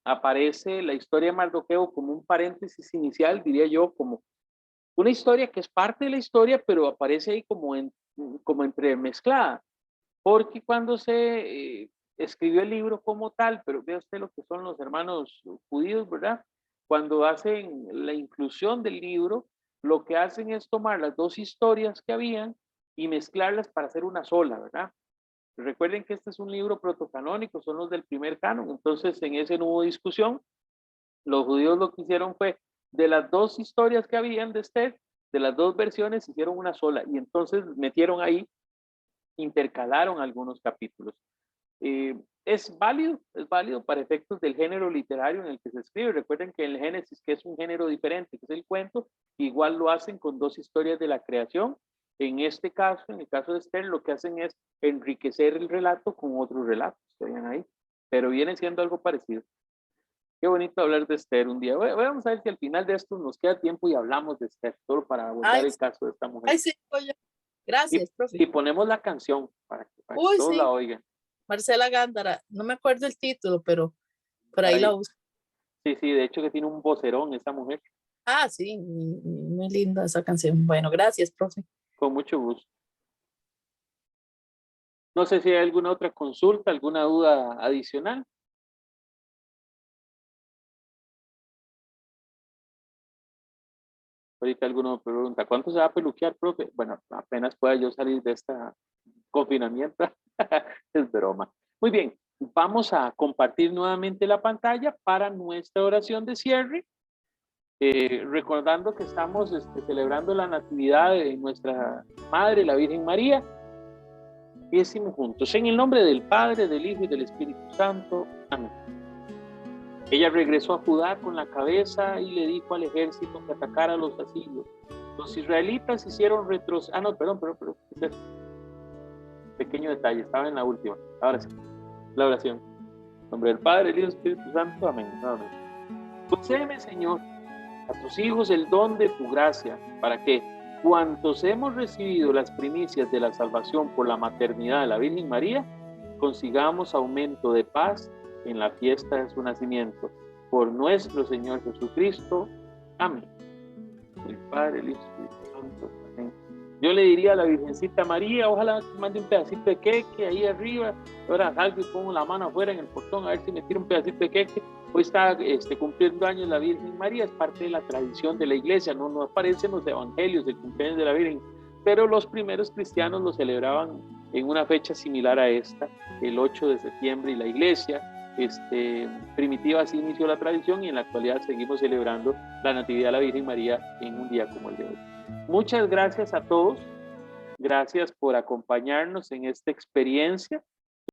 Speaker 1: aparece la historia de Mardoqueo como un paréntesis inicial, diría yo, como una historia que es parte de la historia, pero aparece ahí como entremezclada, porque cuando se escribió el libro como tal, pero vea usted lo que son los hermanos judíos, ¿verdad? Cuando hacen la inclusión del libro, lo que hacen es tomar las 2 historias que habían y mezclarlas para hacer una sola, ¿verdad? Recuerden que este es un libro protocanónico, son los del primer canon, entonces en ese no hubo discusión. Los judíos lo que hicieron fue, de las 2 historias que habían de Esther, de las 2 versiones hicieron una sola, y entonces metieron ahí, intercalaron algunos capítulos. Es válido para efectos del género literario en el que se escribe. Recuerden que el Génesis, que es un género diferente, que es el cuento, igual lo hacen con 2 historias de la creación. En este caso, en el caso de Esther, lo que hacen es enriquecer el relato con otros relatos que habían ahí, pero viene siendo algo parecido. Qué bonito hablar de Esther un día. Vamos a ver si al final de esto nos queda tiempo y hablamos de Esther, solo para abordar el caso de esta mujer.
Speaker 3: Sí, gracias, profe.
Speaker 1: Y ponemos la canción para que todos
Speaker 3: sí.
Speaker 1: la oigan.
Speaker 3: Marcela Gándara, no me acuerdo el título, pero por ahí la busco.
Speaker 1: Sí, de hecho que tiene un vocerón esa mujer.
Speaker 3: Sí, muy linda esa canción. Bueno, gracias, profe.
Speaker 1: Con mucho gusto. No sé si hay alguna otra consulta, alguna duda adicional. Ahorita alguno me pregunta, ¿cuánto se va a peluquear, profe? Bueno, apenas pueda yo salir de esta confinamiento. Es broma. Muy bien, vamos a compartir nuevamente la pantalla para nuestra oración de cierre. Recordando que estamos celebrando la natividad de nuestra Madre, la Virgen María. Y decimos juntos, en el nombre del Padre, del Hijo y del Espíritu Santo. Amén. Ella regresó a Judá con la cabeza y le dijo al ejército que atacara a los asirios. Los israelitas hicieron retroceder. Perdón. Pequeño detalle, estaba en la última. Ahora sí, la oración. En nombre del Padre, del Hijo y del Espíritu Santo. Amén. Amén. Concédeme, Señor, a tus hijos el don de tu gracia, para que, cuantos hemos recibido las primicias de la salvación por la maternidad de la Virgen María, consigamos aumento de paz en la fiesta de su nacimiento. Por nuestro Señor Jesucristo. Amén. El Padre, el Hijo y el Espíritu Santo. Amén. Yo le diría a la Virgencita María, ojalá mande un pedacito de queque ahí arriba. Ahora salgo y pongo la mano afuera en el portón a ver si me tira un pedacito de queque. Hoy está cumpliendo años la Virgen María, es parte de la tradición de la iglesia, no aparece en los evangelios el cumpleaños de la Virgen, pero los primeros cristianos lo celebraban en una fecha similar a esta, el 8 de septiembre, y la iglesia primitiva así inició la tradición, y en la actualidad seguimos celebrando la Natividad de la Virgen María en un día como el de hoy. Muchas gracias a todos, gracias por acompañarnos en esta experiencia.